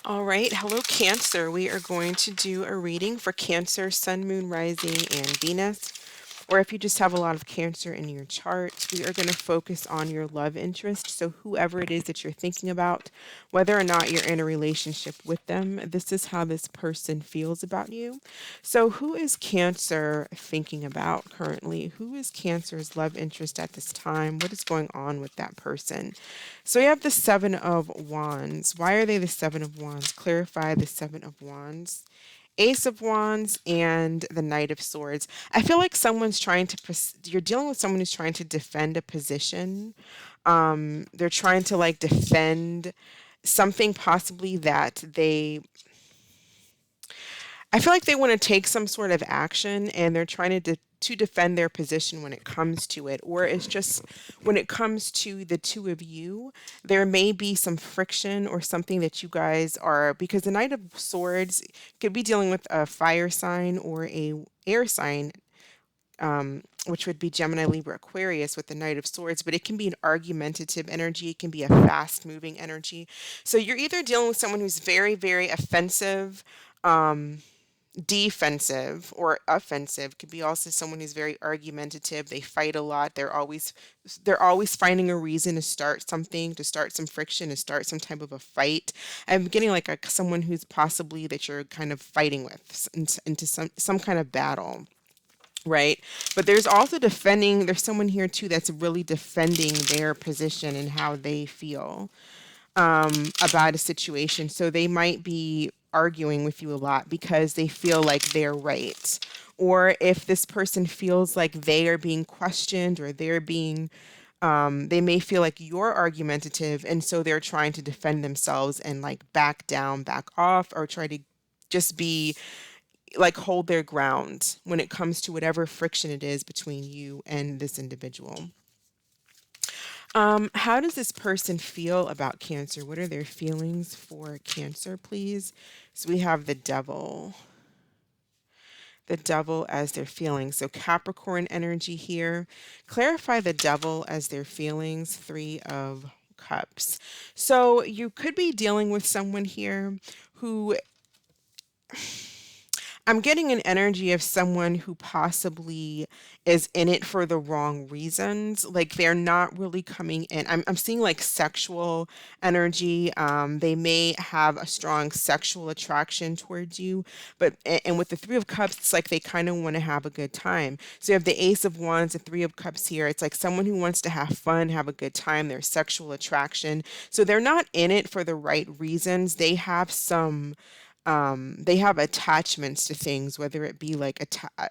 All right, hello Cancer. We are going to do a reading for Cancer, Sun, Moon, Rising, and Venus. Or if you just have a lot of Cancer in your chart, we are going to focus on your love interest. So, whoever it is that you're thinking about, whether or not you're in a relationship with them, this is how this person feels about you. So, who is Cancer thinking about currently? Who is Cancer's love interest at this time? What is going on with that person? So, we have the Seven of Wands. Why are they the Seven of Wands? Clarify the Seven of Wands. Ace of Wands and the Knight of Swords. I feel like someone's trying to, you're dealing with someone who's trying to defend a position. They're trying to like defend something possibly that I feel like they want to take some sort of action and they're trying to defend their position when it comes to it. Or it's just when it comes to the two of you, there may be some friction or something that you guys are, because the Knight of Swords could be dealing with a fire sign or a air sign, which would be Gemini, Libra, Aquarius with the Knight of Swords, but it can be an argumentative energy. It can be a fast moving energy. So you're either dealing with someone who's very, very offensive, defensive, or offensive. Could be also someone who's very argumentative. They fight a lot. They're always finding a reason to start something, to start some friction, to start some type of a fight. I'm getting like someone who's possibly that you're kind of fighting with into some kind of battle. Right. But there's also defending, there's someone here too that's really defending their position and how they feel about a situation. So they might be arguing with you a lot because they feel like they're right. Or if this person feels like they are being questioned or they may feel like you're argumentative. And so they're trying to defend themselves and like back down, back off, or try to just be like hold their ground when it comes to whatever friction it is between you and this individual. How does this person feel about Cancer? What are their feelings for Cancer, please? So we have the devil as their feelings. So Capricorn energy here. Clarify the devil as their feelings. Three of Cups. So you could be dealing with someone here who, I'm getting an energy of someone who possibly is in it for the wrong reasons. Like they're not really coming in. I'm seeing like sexual energy. They may have a strong sexual attraction towards you, but and with the Three of Cups, it's like they kind of want to have a good time. So you have the Ace of Wands, the Three of Cups here. It's like someone who wants to have fun, have a good time. Their sexual attraction. So they're not in it for the right reasons. They have attachments to things, whether it be like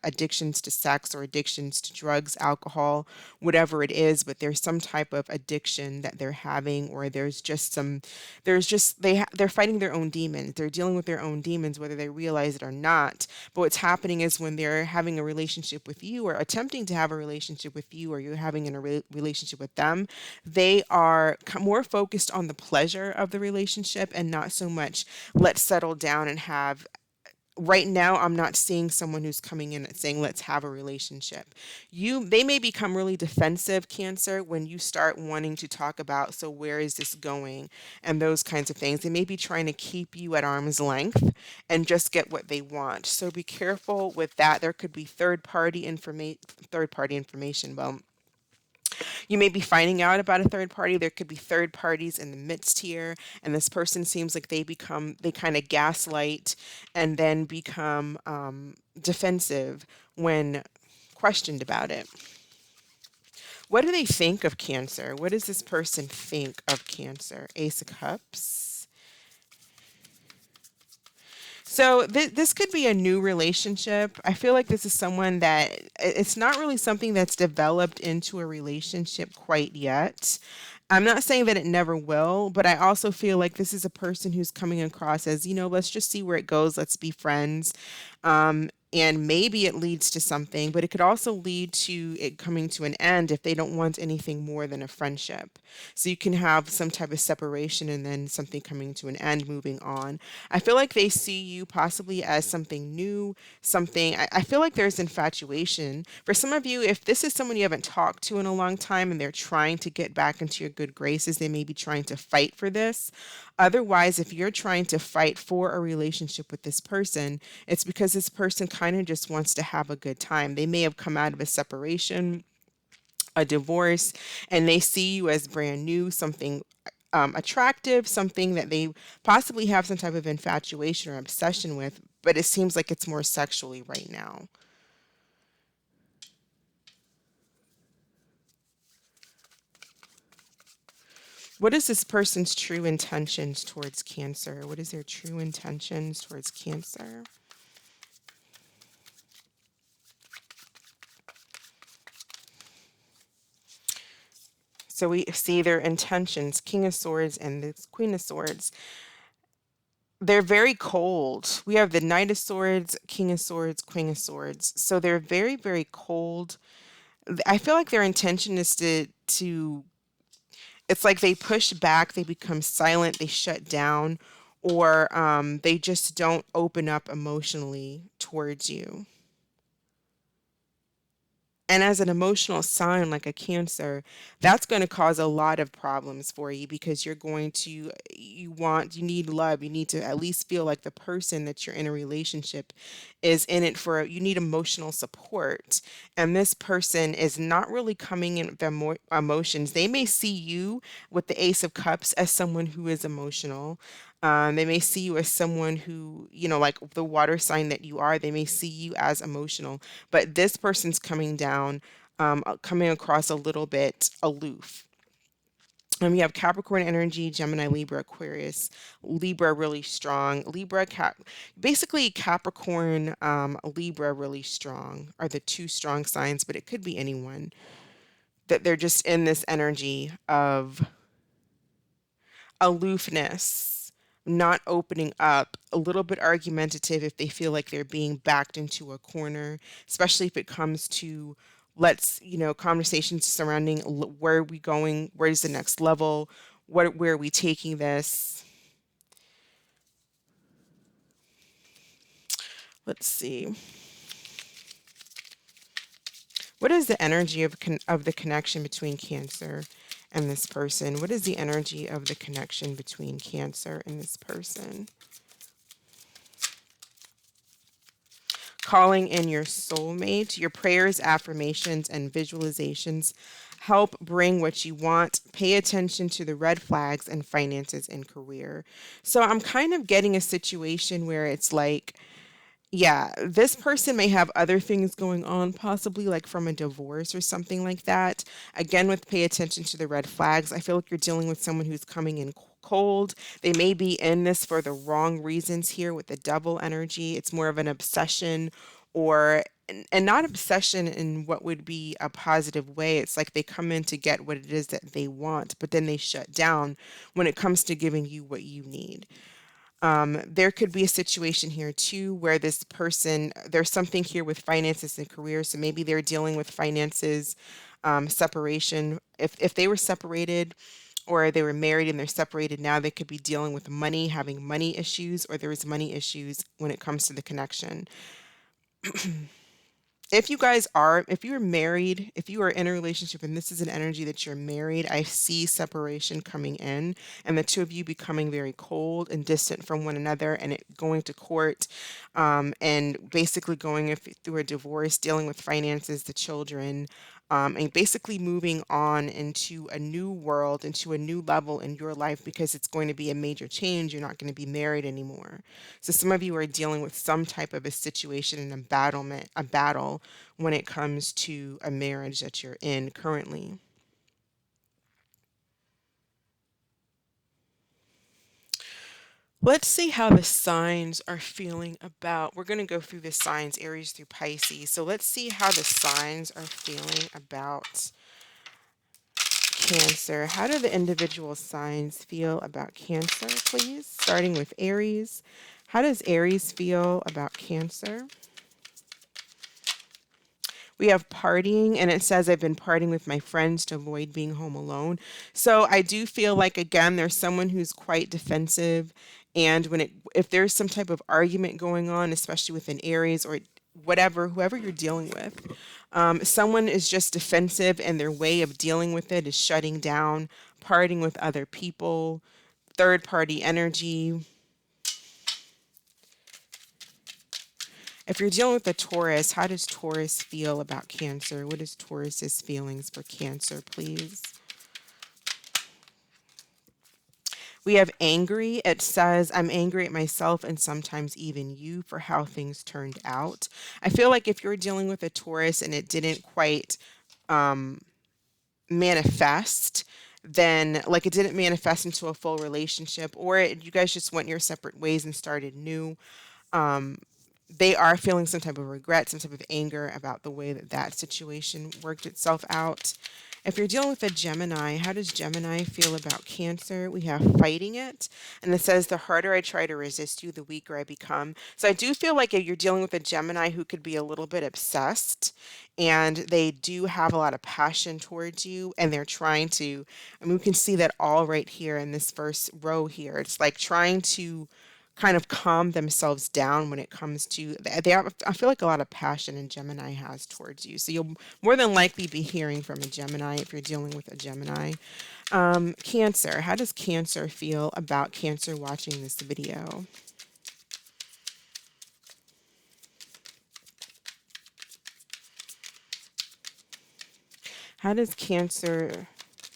addictions to sex or addictions to drugs, alcohol, whatever it is, but there's some type of addiction that they're having, or they're fighting their own demons. They're dealing with their own demons, whether they realize it or not. But what's happening is when they're having a relationship with you or attempting to have a relationship with you, or you're having a relationship with them, they are more focused on the pleasure of the relationship and not so much let's settle down and have. Right now I'm not seeing someone who's coming in and saying let's have a relationship. They may become really defensive, Cancer, when you start wanting to talk about, so where is this going, and those kinds of things. They may be trying to keep you at arm's length and just get what they want. So be careful with that. There could be third party information. Well, you may be finding out about a third party. There could be third parties in the midst here, and this person seems like they kind of gaslight and then become defensive when questioned about it. What do they think of Cancer? What does this person think of Cancer? Ace of Cups. So this could be a new relationship. I feel like this is someone that it's not really something that's developed into a relationship quite yet. I'm not saying that it never will, but I also feel like this is a person who's coming across as, let's just see where it goes. Let's be friends. And maybe it leads to something, but it could also lead to it coming to an end if they don't want anything more than a friendship. So you can have some type of separation and then something coming to an end, moving on. I feel like they see you possibly as something new, something. I feel like there's infatuation. For some of you, if this is someone you haven't talked to in a long time and they're trying to get back into your good graces, they may be trying to fight for this. Otherwise, if you're trying to fight for a relationship with this person, it's because this person kind of just wants to have a good time. They may have come out of a separation, a divorce, and they see you as brand new, something attractive, something that they possibly have some type of infatuation or obsession with, but it seems like it's more sexually right now. What is this person's true intentions towards Cancer? What is their true intentions towards Cancer? So we see their intentions, King of Swords and the Queen of Swords. They're very cold. We have the Knight of Swords, King of Swords, Queen of Swords. So they're very, very cold. I feel like their intention is to it's like they push back, they become silent, they shut down, or they just don't open up emotionally towards you. And as an emotional sign like a Cancer, that's going to cause a lot of problems for you because you're going to, you need love. You need to at least feel like the person that you're in a relationship is in it for, you need emotional support. And this person is not really coming in with emotions. They may see you with the Ace of Cups as someone who is emotional. They may see you as someone who, like the water sign that you are, they may see you as emotional, but this person's coming down, coming across a little bit aloof. You have Capricorn energy, Gemini, Libra, Aquarius. Libra really strong. Basically Capricorn, Libra really strong are the two strong signs, but it could be anyone. That they're just in this energy of aloofness, not opening up, a little bit argumentative if they feel like they're being backed into a corner, especially if it comes to conversations surrounding where are we going, where's the next level, where are we taking this? Let's see. What is the energy of the connection between Cancer and this person? What is the energy of the connection between Cancer and this person? Calling in your soulmate. Your prayers, affirmations, and visualizations help bring what you want. Pay attention to the red flags and finances and career. So I'm kind of getting a situation where it's like, yeah, this person may have other things going on, possibly like from a divorce or something like that. Again, with pay attention to the red flags, I feel like you're dealing with someone who's coming in cold. They may be in this for the wrong reasons here with the double energy. It's more of an obsession or and not obsession in what would be a positive way. It's like they come in to get what it is that they want, but then they shut down when it comes to giving you what you need. There could be a situation here too where this person, there's something here with finances and career. So maybe they're dealing with finances, separation. If they were separated or they were married and they're separated now, they could be dealing with money, having money issues, or there is money issues when it comes to the connection. If you're married, if you are in a relationship and this is an energy that you're married, I see separation coming in and the two of you becoming very cold and distant from one another and it going to court, and basically going through a divorce, dealing with finances, the children, and basically moving on into a new world, into a new level in your life because it's going to be a major change. You're not going to be married anymore. So some of you are dealing with some type of a situation and a battle when it comes to a marriage that you're in currently. Let's see how the signs are feeling about. We're going to go through the signs, Aries through Pisces. So let's see how the signs are feeling about Cancer. How do the individual signs feel about Cancer, please? Starting with Aries. How does Aries feel about Cancer? We have partying, and it says I've been partying with my friends to avoid being home alone. So I do feel like, again, there's someone who's quite defensive, and if there's some type of argument going on, especially with an Aries or whatever, whoever you're dealing with, someone is just defensive, and their way of dealing with it is shutting down, partying with other people, third party energy. If you're dealing with a Taurus, how does Taurus feel about Cancer? What is Taurus's feelings for Cancer, please? We have angry. It says, I'm angry at myself and sometimes even you for how things turned out. I feel like if you're dealing with a Taurus and it didn't quite manifest, then like it didn't manifest into a full relationship, or you guys just went your separate ways and started new, they are feeling some type of regret, some type of anger about the way that that situation worked itself out. If you're dealing with a Gemini, how does Gemini feel about Cancer? We have fighting it. And it says, the harder I try to resist you, the weaker I become. So I do feel like if you're dealing with a Gemini who could be a little bit obsessed, and they do have a lot of passion towards you, and they're trying to, I mean, we can see that all right here in this first row here. It's like trying to kind of calm themselves down when it comes to they have, I feel like a lot of passion in Gemini has towards you. So you'll more than likely be hearing from a Gemini if you're dealing with a Gemini. Cancer, how does Cancer feel about Cancer watching this video? How does Cancer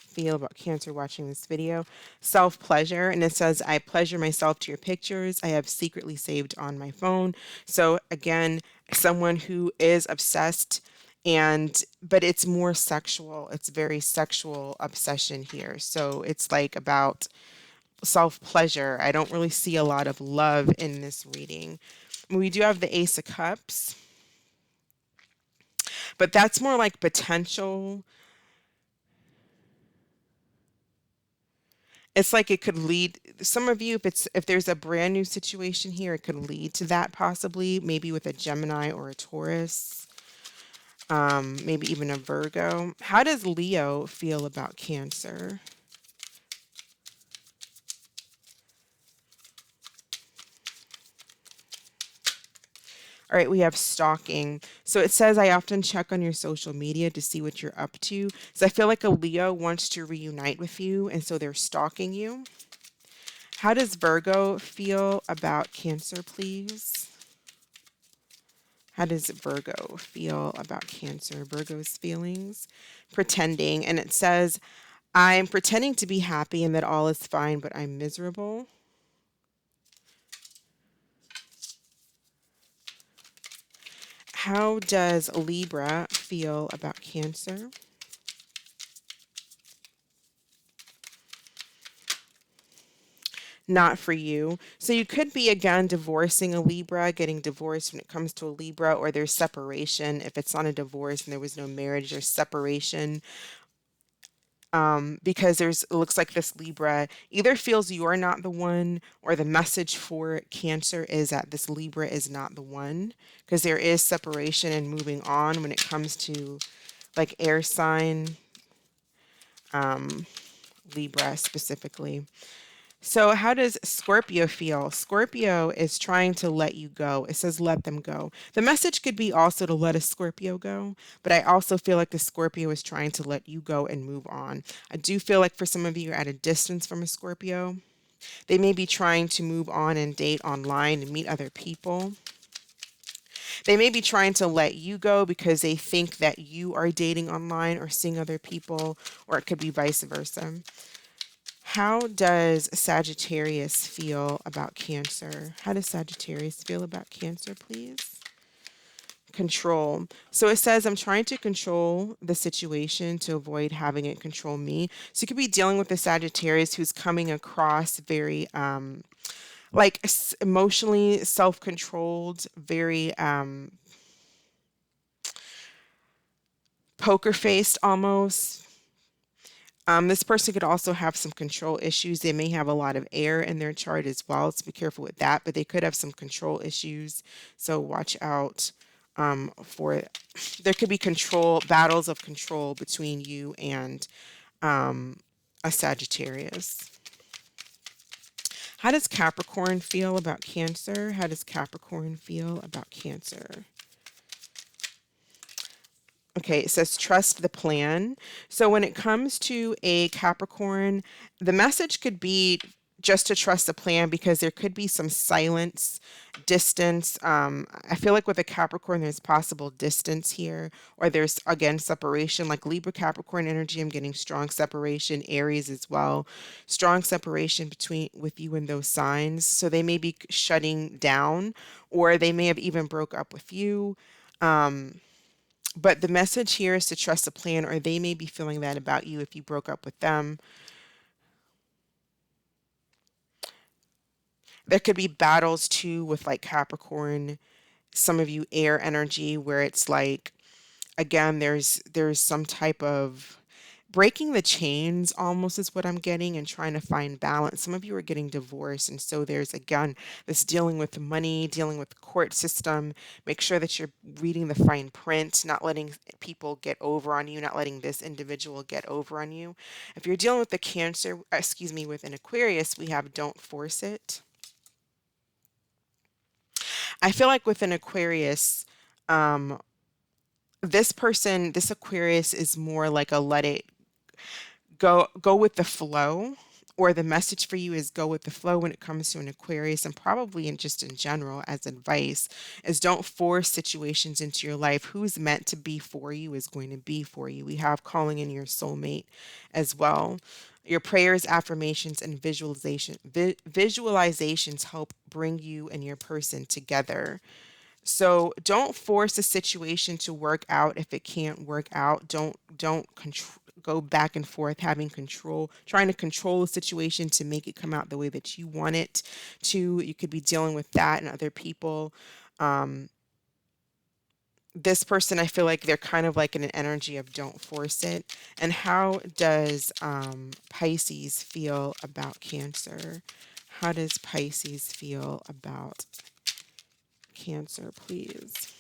feel about Cancer watching this video? Self-pleasure, and it says, I pleasure myself to your pictures I have secretly saved on my phone. So again, someone who is obsessed, but it's more sexual. It's very sexual obsession here. So it's like about self-pleasure. I don't really see a lot of love in this reading. We do have the Ace of Cups, but that's more like potential. It's like it could lead some of you, if there's a brand new situation here, it could lead to that possibly, maybe with a Gemini or a Taurus, maybe even a Virgo. How does Leo feel about Cancer? All right, we have stalking. So it says, I often check on your social media to see what you're up to. So I feel like a Leo wants to reunite with you, and so they're stalking you. How does Virgo feel about Cancer, please? How does Virgo feel about Cancer? Virgo's feelings. Pretending. And it says, I'm pretending to be happy and that all is fine, but I'm miserable. How does Libra feel about Cancer? Not for you. So you could be, again, divorcing a Libra, getting divorced when it comes to a Libra, or there's separation. If it's not a divorce and there was no marriage, there's separation. Because it looks like this Libra either feels you're not the one, or the message for Cancer is that this Libra is not the one, because there is separation and moving on when it comes to like air sign, Libra specifically. So how does Scorpio feel? Scorpio is trying to let you go. It says let them go. The message could be also to let a Scorpio go, but I also feel like the Scorpio is trying to let you go and move on. I do feel like for some of you, you're at a distance from a Scorpio. They may be trying to move on and date online and meet other people. They may be trying to let you go because they think that you are dating online or seeing other people, or it could be vice versa. How does Sagittarius feel about Cancer? How does Sagittarius feel about Cancer, please? Control. So it says, I'm trying to control the situation to avoid having it control me. So you could be dealing with a Sagittarius who's coming across very like emotionally self-controlled, very poker faced almost. This person could also have some control issues. They may have a lot of air in their chart as well, so be careful with that, but they could have some control issues, so watch out for there could be battles of control between you and a Sagittarius. How does Capricorn feel about Cancer? How does Capricorn feel about Cancer? Okay, it says trust the plan. So when it comes to a Capricorn, the message could be just to trust the plan because there could be some silence, distance. I feel like with a Capricorn, there's possible distance here, or there's again separation. Like Libra Capricorn energy, I'm getting strong separation. Aries as well, strong separation between with you and those signs. So they may be shutting down, or they may have even broke up with you. But the message here is to trust the plan, or they may be feeling that about you if you broke up with them. There could be battles too with like Capricorn, some of you air energy, where it's like, again, there's some type of breaking the chains almost is what I'm getting, and trying to find balance. Some of you are getting divorced, and so there's again this dealing with money, dealing with the court system. Make sure that you're reading the fine print, not letting people get over on you, not letting this individual get over on you. If you're dealing with the Cancer, excuse me, with an Aquarius, we have don't force it. I feel like with an Aquarius, um, this Aquarius is more like a let it go with the flow, or the message for you is go with the flow when it comes to an Aquarius, and probably in just in general as advice is don't force situations into your life. Who's meant to be for you is going to be for you. We have calling in your soulmate as well. Your prayers, affirmations, and visualizations help bring you and your person together. So don't force a situation to work out if it can't work out. Don't go back and forth having control, trying to control a situation to make it come out the way that you want it to. You could be dealing with that and other people. Um, this person, I feel like they're kind of like in an energy of don't force it. And how does Pisces feel about Cancer? How does Pisces feel about Cancer, please?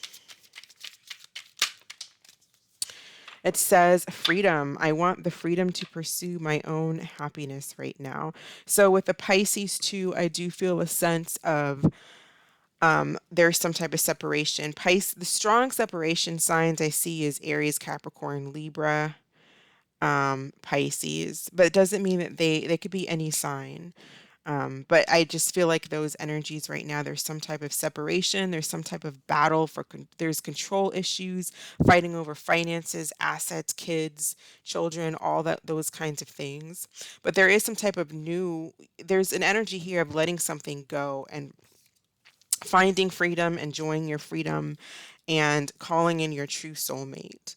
It says freedom. I want the freedom to pursue my own happiness right now. So with the Pisces too, I do feel a sense of there's some type of separation. The strong separation signs I see is Aries, Capricorn, Libra, Pisces. But it doesn't mean that they could be any sign. But I just feel like those energies right now, there's some type of separation, there's some type of battle there's control issues, fighting over finances, assets, kids, children, all those kinds of things. But there is some type of there's an energy here of letting something go and finding freedom, enjoying your freedom, and calling in your true soulmate.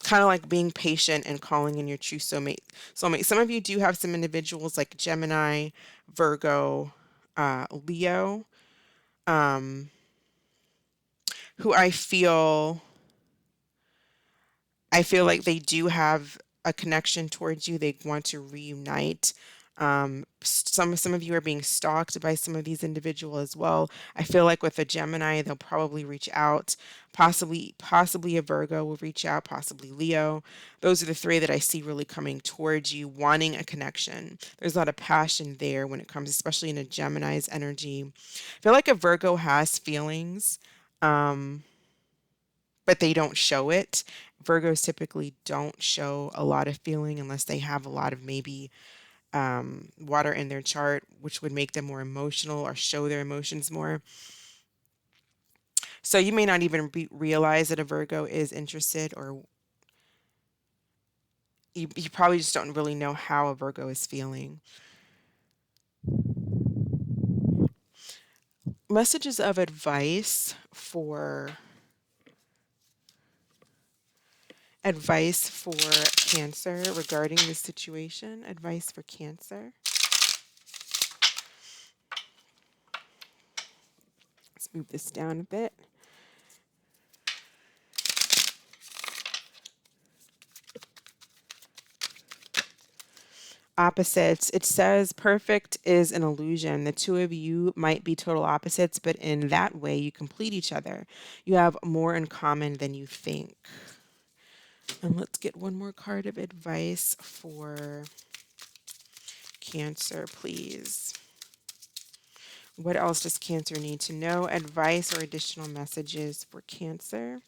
Kind of like being patient and calling in your true soulmate. Some of you do have some individuals like Gemini, Virgo, Leo, um, who I feel like they do have a connection towards you. They want to reunite. Some of you are being stalked by some of these individuals as well. I feel like with a Gemini, they'll probably reach out. Possibly a Virgo will reach out. Possibly Leo. Those are the three that I see really coming towards you, wanting a connection. There's a lot of passion there when it comes, especially in a Gemini's energy. I feel like a Virgo has feelings. Um, but they don't show it. Virgos typically don't show a lot of feeling unless they have a lot of maybe water in their chart, which would make them more emotional or show their emotions more. So you may not even realize that a Virgo is interested, or you probably just don't really know how a Virgo is feeling. Messages of advice for Cancer regarding this situation. Advice for Cancer. Let's move this down a bit. Opposites. It says perfect is an illusion. The two of you might be total opposites, but in that way, you complete each other. You have more in common than you think. And let's get one more card of advice for Cancer, please. What else does Cancer need to know? Advice or additional messages for Cancer?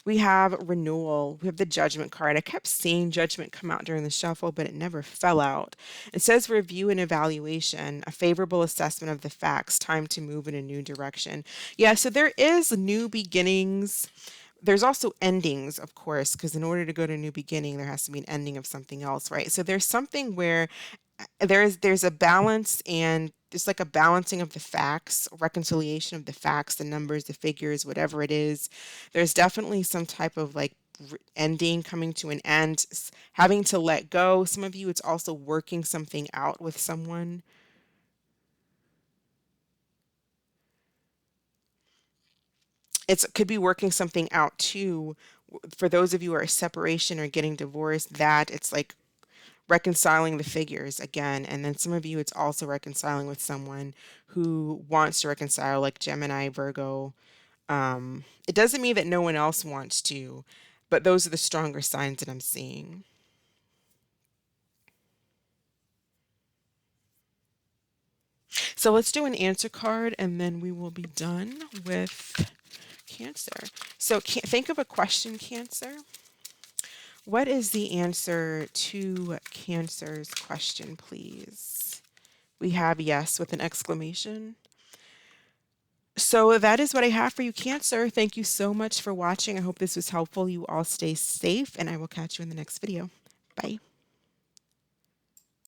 We have renewal. We have the judgment card. I kept seeing judgment come out during the shuffle, but it never fell out. It says review and evaluation, a favorable assessment of the facts, time to move in a new direction. Yeah, so there is new beginnings. There's also endings, of course, because in order to go to a new beginning, there has to be an ending of something else, right? So there's something where there's a balance, and it's like a balancing of the facts, reconciliation of the facts, the numbers, the figures, whatever it is. There's definitely some type of like ending, coming to an end, having to let go. Some of you, it's also working something out with someone. It could be working something out too. For those of you who are separation or getting divorced, that it's like reconciling the figures again. And then some of you, it's also reconciling with someone who wants to reconcile, like Gemini, Virgo. It doesn't mean that no one else wants to, but those are the stronger signs that I'm seeing. So let's do an answer card and then we will be done with Cancer. So think of a question, Cancer. What is the answer to Cancer's question, please? We have yes with an exclamation. So that is what I have for you, Cancer. Thank you so much for watching. I hope this was helpful. You all stay safe, and I will catch you in the next video. Bye.